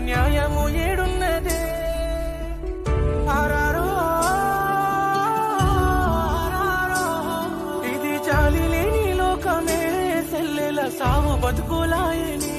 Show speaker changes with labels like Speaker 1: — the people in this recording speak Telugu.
Speaker 1: న్యాయము ఏడున్నదే ఆరారో ఆరారో ఇది జాలి లేని లోకమే సెల్లెల సావు బతుకులాయనే